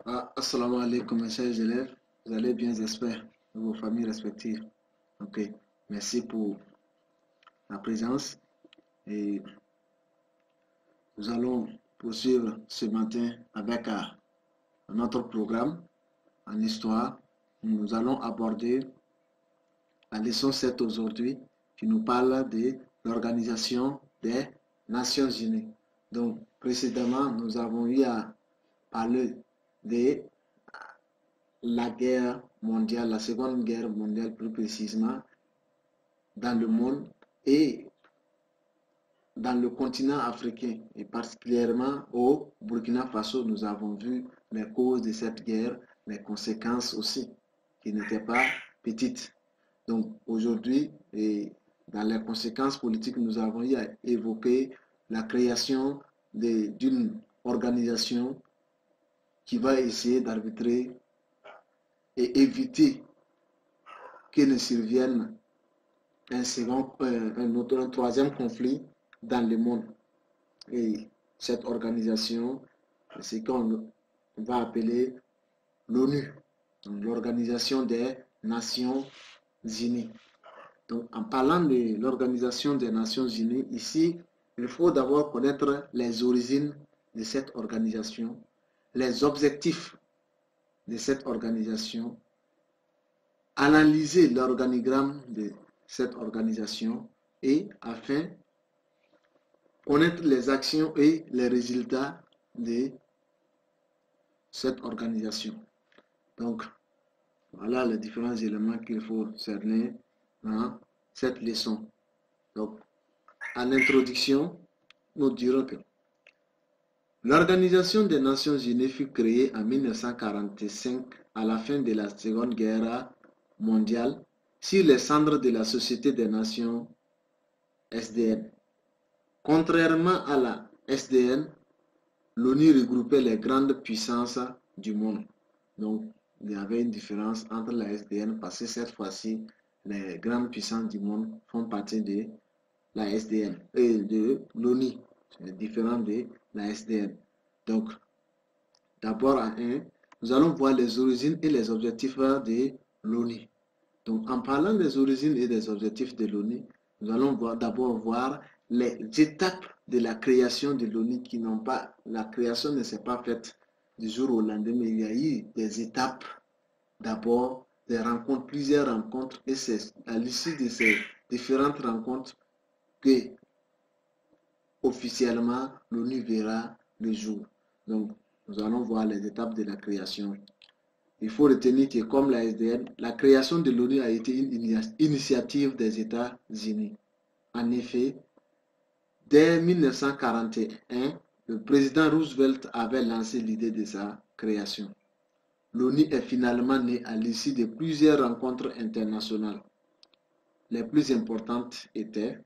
Assalamu alaikum, mes chers élèves. Vous allez bien, j'espère, de vos familles respectives. Ok, merci pour la présence. Et nous allons poursuivre ce matin avec notre programme en histoire. Nous allons aborder la leçon 7 aujourd'hui qui nous parle de l'Organisation des Nations Unies. Donc, précédemment, nous avons eu à parler de la guerre mondiale, la seconde guerre mondiale plus précisément, dans le monde et dans le continent africain et particulièrement au Burkina Faso, nous avons vu les causes de cette guerre, les conséquences aussi, qui n'étaient pas petites. Donc aujourd'hui, dans les conséquences politiques, nous avons eu à évoquer la création d'une organisation qui va essayer d'arbitrer et éviter que ne survienne un troisième conflit dans le monde. Et cette organisation, c'est ce qu'on va appeler l'ONU, l'Organisation des Nations Unies. Donc, en parlant de l'Organisation des Nations Unies, ici, il faut d'abord connaître les origines de cette organisation, les objectifs de cette organisation, analyser l'organigramme de cette organisation et afin connaître les actions et les résultats de cette organisation. Donc, voilà les différents éléments qu'il faut cerner dans cette leçon. Donc, en introduction, nous dirons que l'Organisation des Nations Unies fut créée en 1945 à la fin de la Seconde Guerre mondiale sur les cendres de la Société des Nations SDN. Contrairement à la SDN, l'ONU regroupait les grandes puissances du monde. Donc, il y avait une différence entre la SDN parce que cette fois-ci, les grandes puissances du monde font partie de la SDN et de l'ONU. C'est différent de la SDN. Donc, d'abord à 1, nous allons voir les origines et les objectifs de l'ONU. Donc, en parlant des origines et des objectifs de l'ONU, nous allons d'abord voir les étapes de la création de l'ONU qui n'ont pas, la création ne s'est pas faite du jour au lendemain, il y a eu des étapes. D'abord, des rencontres, plusieurs rencontres, et c'est à l'issue de ces différentes rencontres que officiellement l'ONU verra le jour. Donc, nous allons voir les étapes de la création. Il faut retenir que, comme la SDN, la création de l'ONU a été une initiative des États-Unis. En effet, dès 1941, le président Roosevelt avait lancé l'idée de sa création. L'ONU est finalement née à l'issue de plusieurs rencontres internationales. Les plus importantes étaient,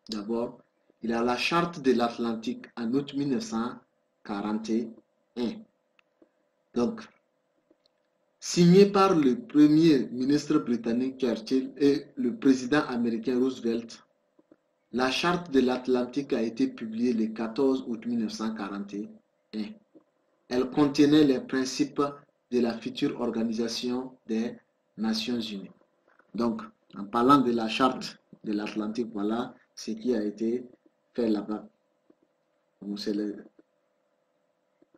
d'abord, il y a la Charte de l'Atlantique en août 1941. Donc, signée par le premier ministre britannique Churchill et le président américain Roosevelt, la Charte de l'Atlantique a été publiée le 14 août 1941. Elle contenait les principes de la future organisation des Nations Unies. Donc, en parlant de la Charte de l'Atlantique, voilà ce qui a été fait là-bas. C'est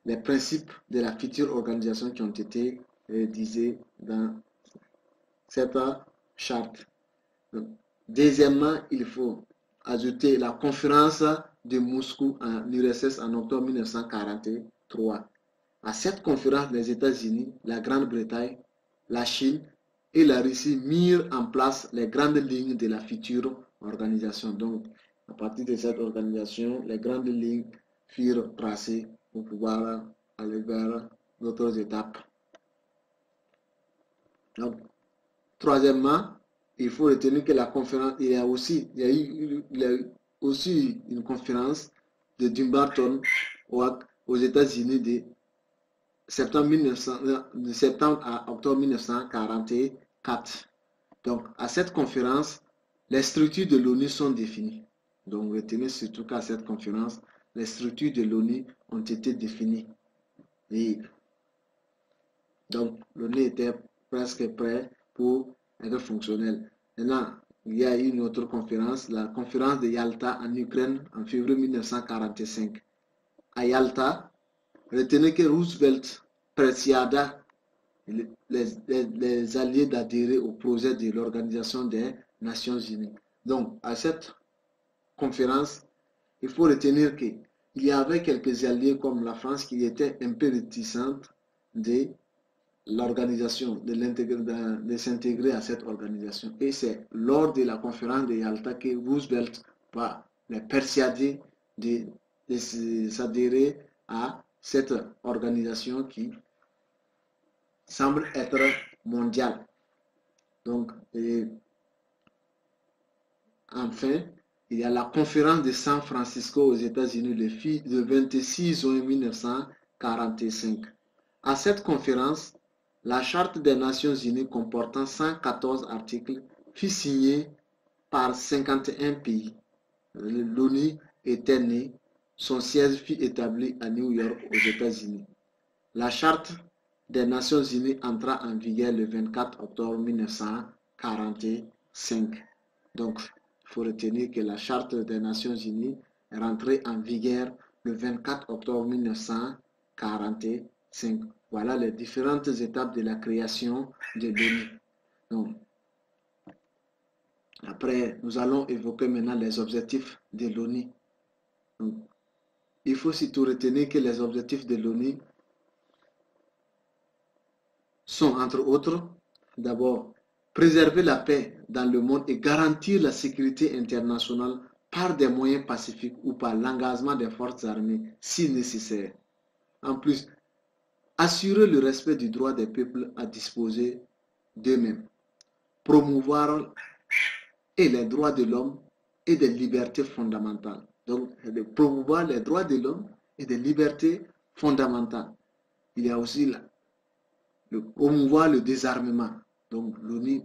les principes de la future organisation qui ont été rédigés dans cette charte. Donc, deuxièmement, il faut ajouter la conférence de Moscou en URSS en octobre 1943. À cette conférence, les États-Unis, la Grande-Bretagne, la Chine et la Russie mirent en place les grandes lignes de la future organisation. Donc, à partir de cette organisation, les grandes lignes furent tracées pour pouvoir aller vers d'autres étapes. Donc, troisièmement, il faut retenir que la conférence, il y a eu aussi une conférence de Dumbarton aux États-Unis de septembre à octobre 1944. Donc, à cette conférence, les structures de l'ONU sont définies. Donc, retenez surtout qu'à cette conférence, les structures de l'ONU ont été définies. Et Donc, l'ONU était presque prêt pour être fonctionnel. Maintenant, il y a eu une autre conférence, la conférence de Yalta en Ukraine en février 1945. À Yalta, retenez que Roosevelt persuada les alliés d'adhérer au projet de l'Organisation des Nations Unies. Donc, à cette conférence, il faut retenir qu'il y avait quelques alliés comme la France qui étaient un peu réticentes de l'organisation, de s'intégrer à cette organisation. Et c'est lors de la conférence de Yalta que Roosevelt va les persuader de s'adhérer à cette organisation qui semble être mondiale. Donc, enfin, il y a la conférence de San Francisco aux États-Unis le 26 juin 1945. À cette conférence, la Charte des Nations Unies comportant 114 articles fut signée par 51 pays. L'ONU était née, son siège fut établi à New York aux États-Unis. La Charte des Nations Unies entra en vigueur le 24 octobre 1945. Donc, il faut retenir que la Charte des Nations Unies est rentrée en vigueur le 24 octobre 1945. Voilà les différentes étapes de la création de l'ONU. Donc, après, nous allons évoquer maintenant les objectifs de l'ONU. Il faut surtout retenir que les objectifs de l'ONU sont, entre autres, d'abord, préserver la paix dans le monde et garantir la sécurité internationale par des moyens pacifiques ou par l'engagement des forces armées si nécessaire. En plus, assurer le respect du droit des peuples à disposer d'eux-mêmes, promouvoir les droits de l'homme et des libertés fondamentales. Donc, de promouvoir les droits de l'homme et des libertés fondamentales. Il y a aussi promouvoir le désarmement. Donc, l'ONU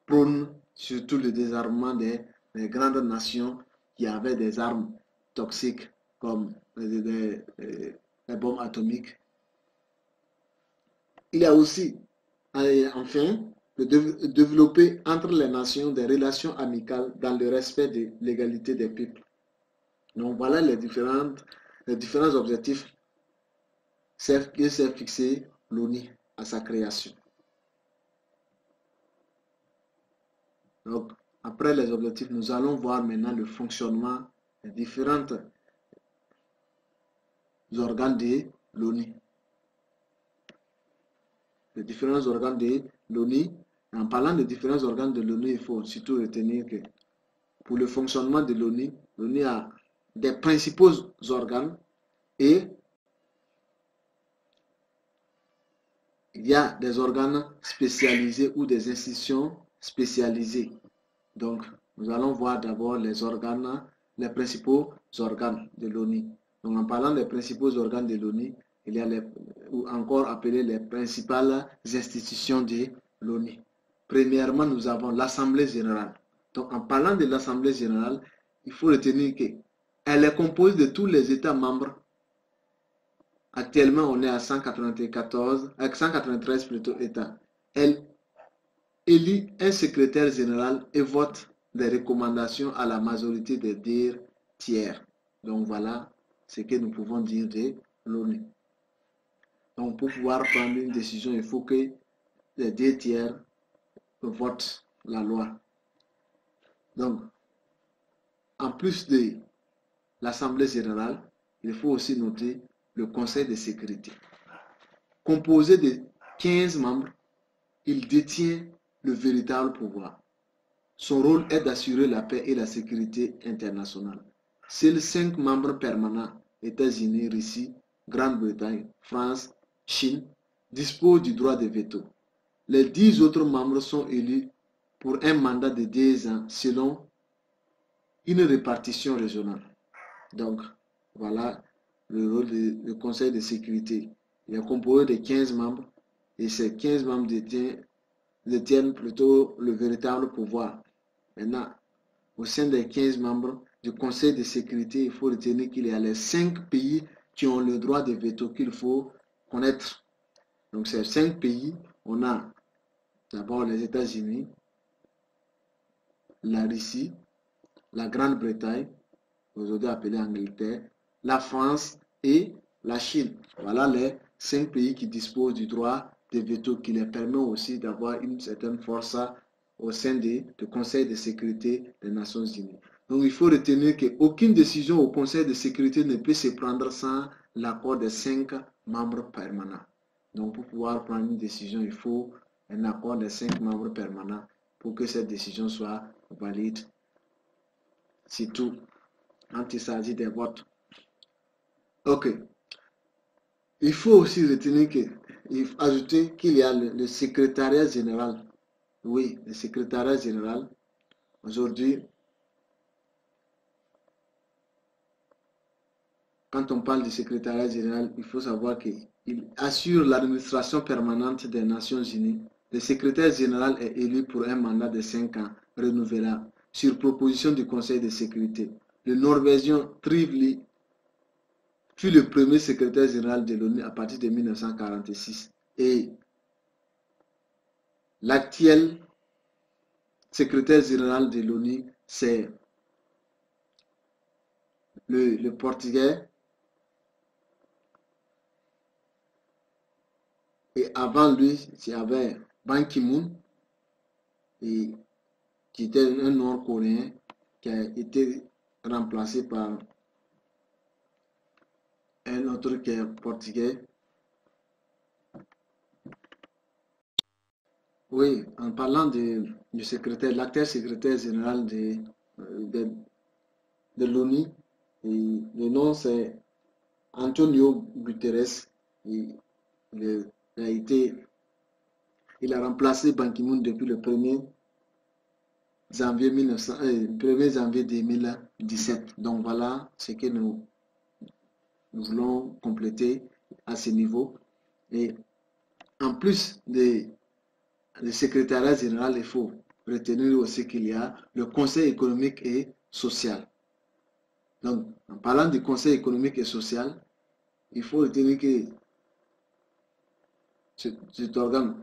prône surtout le désarmement des grandes nations qui avaient des armes toxiques comme les bombes atomiques. Il y a aussi, enfin, de développer entre les nations des relations amicales dans le respect de l'égalité des peuples. Donc voilà les différents objectifs que s'est fixé l'ONU à sa création. Donc après les objectifs, nous allons voir maintenant le fonctionnement des différents organes de l'ONU. Les différents organes de l'ONU. En parlant des différents organes de l'ONU, il faut surtout retenir que pour le fonctionnement de l'ONU, l'ONU a des principaux organes et il y a des organes spécialisés ou des institutions spécialisées. Donc, nous allons voir d'abord les principaux organes de l'ONU. Donc, en parlant des principaux organes de l'ONU, il y a ou encore appelés les principales institutions de l'ONU. Premièrement, nous avons l'Assemblée générale. Donc, en parlant de l'Assemblée générale, il faut retenir qu'elle est composée de tous les États membres. Actuellement, on est à 193 plutôt États. Elle élit un secrétaire général et vote des recommandations à la majorité des 2 tiers. Donc voilà ce que nous pouvons dire de l'ONU. Donc pour pouvoir prendre une décision, il faut que les 2 tiers votent la loi. Donc, en plus de l'Assemblée générale, il faut aussi noter le Conseil de sécurité. Composé de 15 membres, il détient le véritable pouvoir. Son rôle est d'assurer la paix et la sécurité internationale. Seuls 5 membres permanents, États-Unis, Russie, Grande-Bretagne, France, Chine, disposent du droit de veto. Les 10 autres membres sont élus pour un mandat de 2 ans selon une répartition régionale. Donc, voilà le rôle du Conseil de sécurité. Il est composé de 15 membres et ces 15 membres détiennent plutôt le véritable pouvoir. Maintenant, au sein des 15 membres du Conseil de sécurité, il faut retenir qu'il y a les 5 pays qui ont le droit de veto qu'il faut connaître. Donc, ces 5 pays, on a d'abord les États-Unis, la Russie, la Grande-Bretagne, aujourd'hui appelée Angleterre, la France et la Chine. Voilà les 5 pays qui disposent du droit de veto, qui les permet aussi d'avoir une certaine force au sein du Conseil de sécurité des Nations Unies. Donc il faut retenir qu'aucune décision au Conseil de sécurité ne peut se prendre sans l'accord des 5 membres permanents. Donc pour pouvoir prendre une décision, il faut un accord des 5 membres permanents pour que cette décision soit valide. C'est tout quand il s'agit des votes. Ok. Il faut aussi retenir il faut ajouter qu'il y a le secrétariat général. Oui, le secrétariat général. Aujourd'hui, quand on parle du secrétariat général, il faut savoir qu'il assure l'administration permanente des Nations Unies. Le secrétaire général est élu pour un mandat de 5 ans, renouvelable, sur proposition du Conseil de sécurité. Le Norvégien Trygve fut le premier secrétaire général de l'ONU à partir de 1946. Et l'actuel secrétaire général de l'ONU, c'est le Portugais. Et avant lui, il y avait Ban Ki-moon, qui était un Nord-Coréen, qui a été remplacé par un autre qui est portugais. Oui, en parlant du secrétaire, l'actuel secrétaire général de l'ONU, le nom c'est Antonio Guterres. Il a remplacé Ban Ki-moon depuis le 1er janvier 2017. Donc voilà ce que nous voulons compléter à ce niveau. Et en plus du secrétariat général, il faut retenir aussi qu'il y a le Conseil économique et social. Donc, en parlant du Conseil économique et social, il faut retenir que cet organe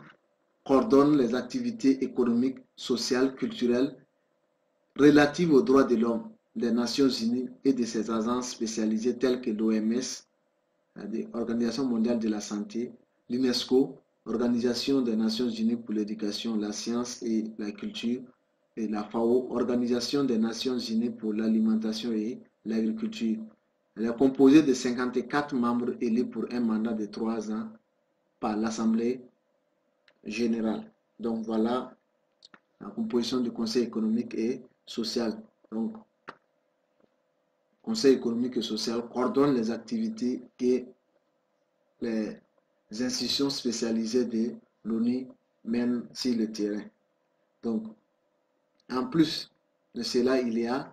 coordonne les activités économiques, sociales, culturelles relatives aux droits de l'homme des Nations Unies et de ses agences spécialisées telles que l'OMS, l'Organisation mondiale de la santé, l'UNESCO, Organisation des Nations Unies pour l'éducation, la science et la culture, et la FAO, Organisation des Nations Unies pour l'alimentation et l'agriculture. Elle est composée de 54 membres élus pour un mandat de 3 ans par l'Assemblée générale. Donc voilà la composition du Conseil économique et social. Donc, Conseil économique et social coordonne les activités et les institutions spécialisées de l'ONU mènent sur le terrain. Donc, en plus de cela, il y a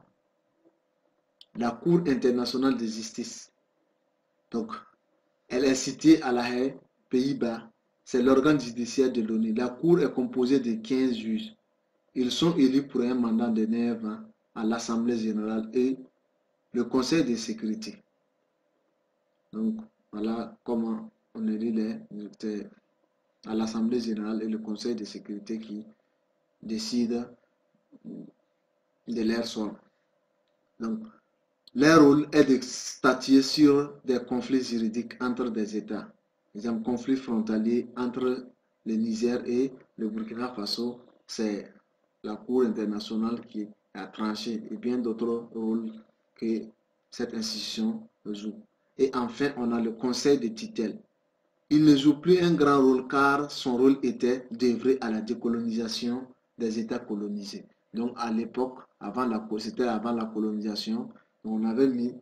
la Cour internationale de justice. Donc, elle est située à La Haye, Pays-Bas. C'est l'organe judiciaire de l'ONU. La Cour est composée de 15 juges. Ils sont élus pour un mandat de 9 ans à l'Assemblée générale et le Conseil de sécurité. Donc, voilà comment on élit à l'Assemblée générale et le Conseil de sécurité qui décide de leur sort. Donc, leur rôle est de statuer sur des conflits juridiques entre des États. Par exemple, conflit frontalier entre le Niger et le Burkina Faso, c'est la Cour internationale qui a tranché et bien d'autres rôles que cette institution joue. Et enfin, on a le Conseil de tutelle. Il ne joue plus un grand rôle car son rôle était d'œuvrer à la décolonisation des États colonisés. Donc à l'époque, c'était avant la colonisation, on avait mis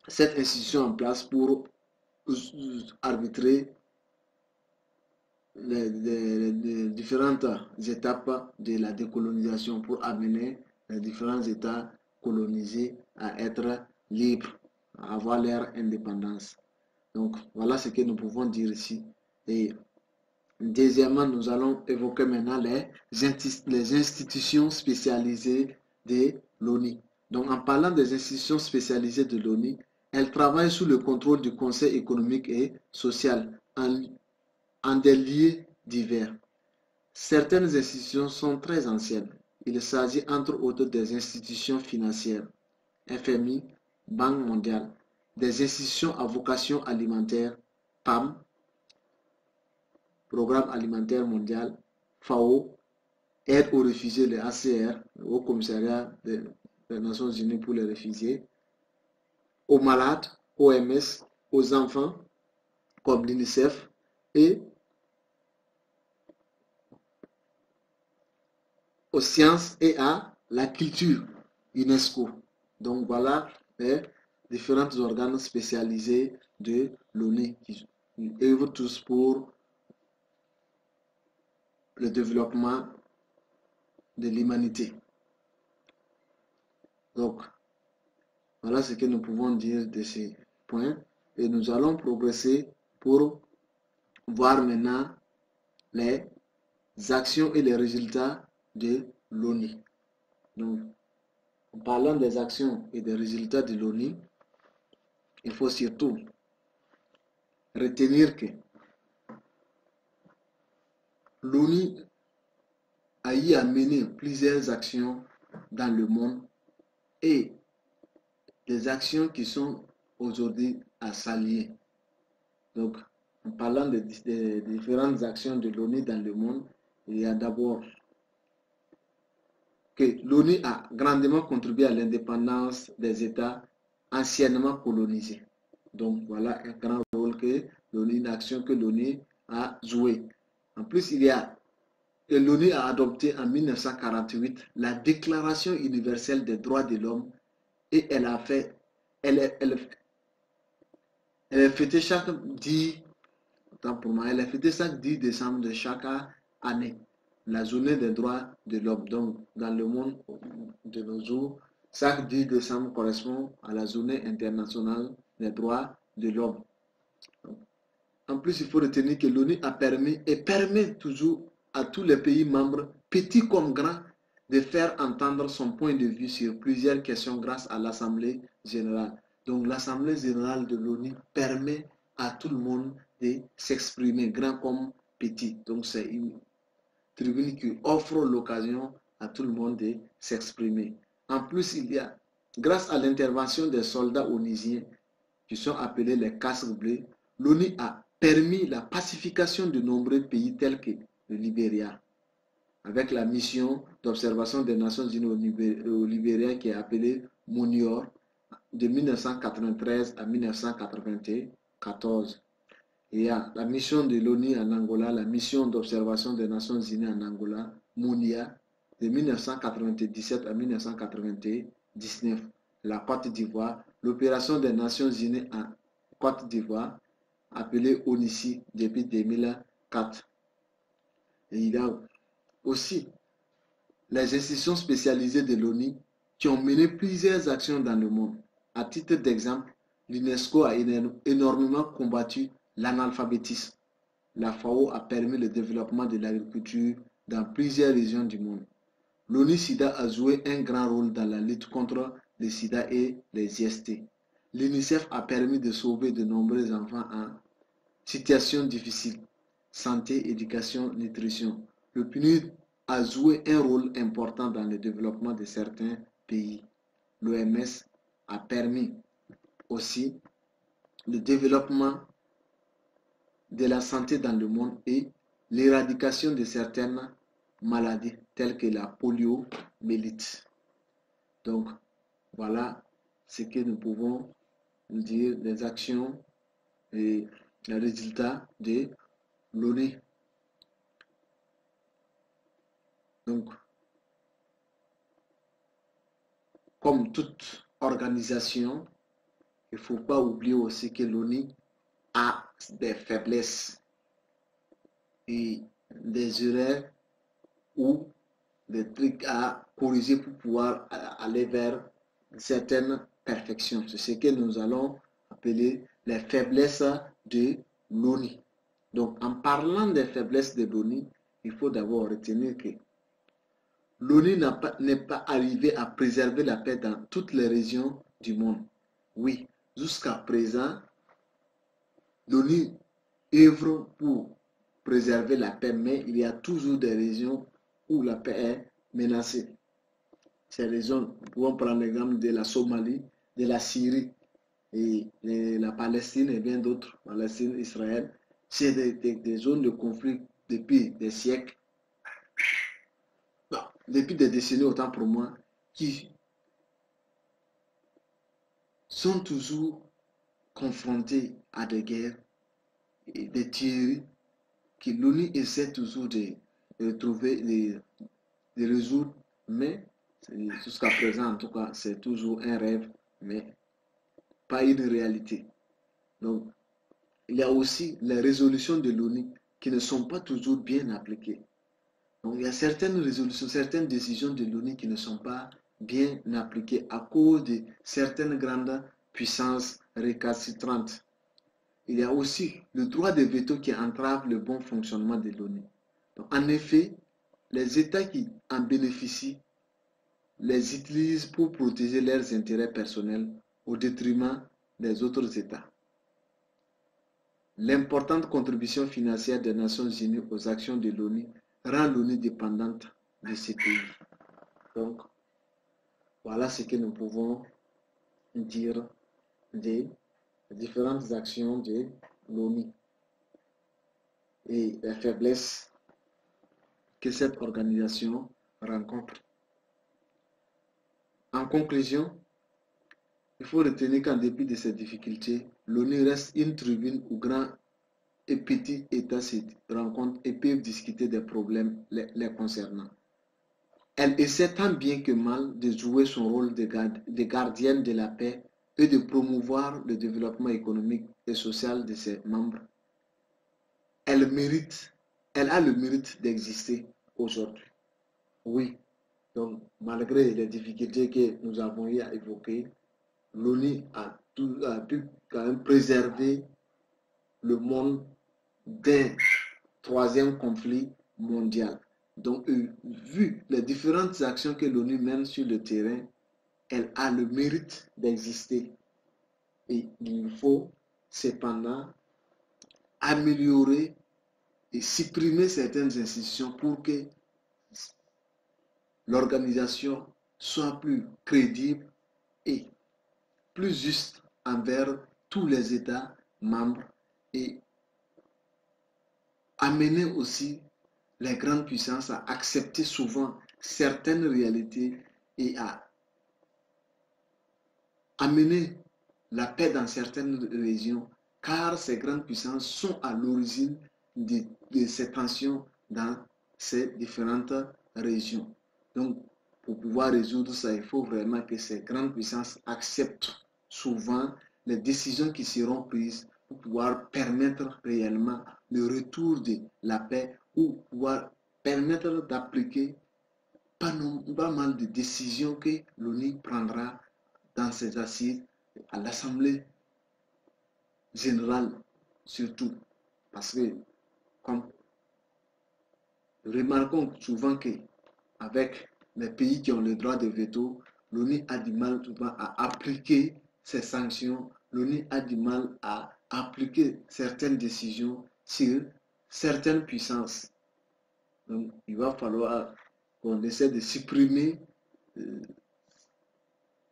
cette institution en place pour arbitrer les différentes étapes de la décolonisation pour amener les différents États colonisés à être libres, à avoir leur indépendance. Donc voilà ce que nous pouvons dire ici. Et deuxièmement, nous allons évoquer maintenant les institutions spécialisées de l'ONU. Donc en parlant des institutions spécialisées de l'ONU, Elle travaille sous le contrôle du Conseil économique et social en des lieux divers. Certaines institutions sont très anciennes. Il s'agit entre autres des institutions financières, FMI, Banque mondiale, des institutions à vocation alimentaire, PAM, Programme alimentaire mondial, FAO, Aide aux réfugiés, le HCR, le Haut Commissariat des Nations Unies pour les réfugiés, aux malades, OMS, aux enfants, comme l'UNICEF, et aux sciences et à la culture, UNESCO. Donc voilà les différents organes spécialisés de l'ONU qui œuvrent tous pour le développement de l'humanité. Donc, voilà ce que nous pouvons dire de ces points. Et nous allons progresser pour voir maintenant les actions et les résultats de l'ONU. Donc, en parlant des actions et des résultats de l'ONU, il faut surtout retenir que l'ONU a eu à mener plusieurs actions dans le monde et des actions qui sont aujourd'hui à s'allier. Donc, en parlant des différentes actions de l'ONU dans le monde, il y a d'abord que l'ONU a grandement contribué à l'indépendance des États anciennement colonisés. Donc, voilà un grand rôle que l'ONU, une action que l'ONU a jouée. En plus, il y a que l'ONU a adopté en 1948 la Déclaration universelle des droits de l'homme et elle a fait, elle est fêtée chaque 10, pour moi, elle est fêtée chaque 10 décembre de chaque année, la journée des droits de l'homme. Donc, dans le monde de nos jours, chaque 10 décembre correspond à la journée internationale des droits de l'homme. En plus, il faut retenir que l'ONU a permis et permet toujours à tous les pays membres, petits comme grands, de faire entendre son point de vue sur plusieurs questions grâce à l'Assemblée générale. Donc l'Assemblée générale de l'ONU permet à tout le monde de s'exprimer, grand comme petit. Donc c'est une tribune qui offre l'occasion à tout le monde de s'exprimer. En plus, il y a, grâce à l'intervention des soldats onusiens, qui sont appelés les casques bleus, l'ONU a permis la pacification de nombreux pays tels que le Libéria, avec la mission d'observation des Nations Unies au Libéria qui est appelée MONUOR de 1993 à 1994. Il y a la mission de l'ONU en Angola, la mission d'observation des Nations Unies en Angola, MONIA, de 1997 à 1999. La Côte d'Ivoire, l'opération des Nations Unies en Côte d'Ivoire, appelée ONICI depuis 2004. Et il y a aussi les institutions spécialisées de l'ONU qui ont mené plusieurs actions dans le monde. À titre d'exemple, l'UNESCO a énormément combattu l'analphabétisme. La FAO a permis le développement de l'agriculture dans plusieurs régions du monde. L'ONU-SIDA a joué un grand rôle dans la lutte contre le sida et les IST. L'UNICEF a permis de sauver de nombreux enfants en situation difficile. Santé, éducation, nutrition. Le PNUD a joué un rôle important dans le développement de certains pays. L'OMS a permis aussi le développement de la santé dans le monde et l'éradication de certaines maladies telles que la poliomyélite. Donc, voilà ce que nous pouvons dire des actions et les résultats de l'ONU. Donc, comme toute organisation, il ne faut pas oublier aussi que l'ONU a des faiblesses et des erreurs ou des trucs à corriger pour pouvoir aller vers certaines perfections. C'est ce que nous allons appeler les faiblesses de l'ONU. Donc, en parlant des faiblesses de l'ONU, il faut d'abord retenir que l'ONU n'est pas arrivée à préserver la paix dans toutes les régions du monde. Oui, jusqu'à présent, l'ONU œuvre pour préserver la paix, mais il y a toujours des régions où la paix est menacée. Ces régions, nous pouvons prendre l'exemple de la Somalie, de la Syrie et la Palestine et bien d'autres, Palestine, Israël. C'est des zones de conflit depuis des siècles, non, depuis des décennies autant pour moi, qui sont toujours confrontés à des guerres et des tueries que l'ONU essaie toujours de trouver, de résoudre, mais jusqu'à présent, en tout cas, c'est toujours un rêve, mais pas une réalité. Donc, il y a aussi les résolutions de l'ONU qui ne sont pas toujours bien appliquées. Donc, il y a certaines résolutions, certaines décisions de l'ONU qui ne sont pas bien appliquées à cause de certaines grandes puissances récalcitrantes. Il y a aussi le droit de veto qui entrave le bon fonctionnement de l'ONU. En effet, les États qui en bénéficient les utilisent pour protéger leurs intérêts personnels au détriment des autres États. L'importante contribution financière des Nations Unies aux actions de l'ONU rend l'ONU dépendante de ces pays. Donc, voilà ce que nous pouvons dire des différentes actions de l'ONU et les faiblesses que cette organisation rencontre. En conclusion, il faut retenir qu'en dépit de ces difficultés, l'ONU reste une tribune où grands et petits États se rencontrent et peuvent discuter des problèmes les concernant. Elle essaie tant bien que mal de jouer son rôle de gardienne de la paix et de promouvoir le développement économique et social de ses membres. Elle a le mérite d'exister aujourd'hui. Oui, donc malgré les difficultés que nous avons eu à évoquer, l'ONU a pu quand même préserver le monde d'un troisième conflit mondial. Donc, vu les différentes actions que l'ONU mène sur le terrain, elle a le mérite d'exister. Et il faut cependant améliorer et supprimer certaines institutions pour que l'organisation soit plus crédible et plus juste envers tous les États membres et amener aussi les grandes puissances à accepter souvent certaines réalités et à amener la paix dans certaines régions, car ces grandes puissances sont à l'origine de ces tensions dans ces différentes régions. Donc, pour pouvoir résoudre ça, il faut vraiment que ces grandes puissances acceptent souvent les décisions qui seront prises pour pouvoir permettre réellement le retour de la paix ou pouvoir permettre d'appliquer pas mal de décisions que l'ONU prendra dans ses assises à l'Assemblée générale surtout. Parce que, comme remarquons souvent qu'avec les pays qui ont le droit de veto, l'ONU a du mal souvent à appliquer ces sanctions, l'ONU a du mal à appliquer certaines décisions sur certaines puissances. Donc, il va falloir qu'on essaie de supprimer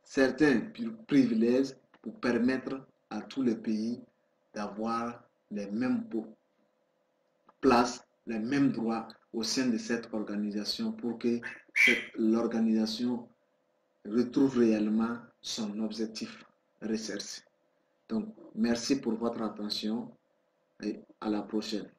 certains privilèges pour permettre à tous les pays d'avoir les mêmes places, les mêmes droits au sein de cette organisation pour que l'organisation retrouve réellement son objectif recherché. Donc, merci pour votre attention et à la prochaine.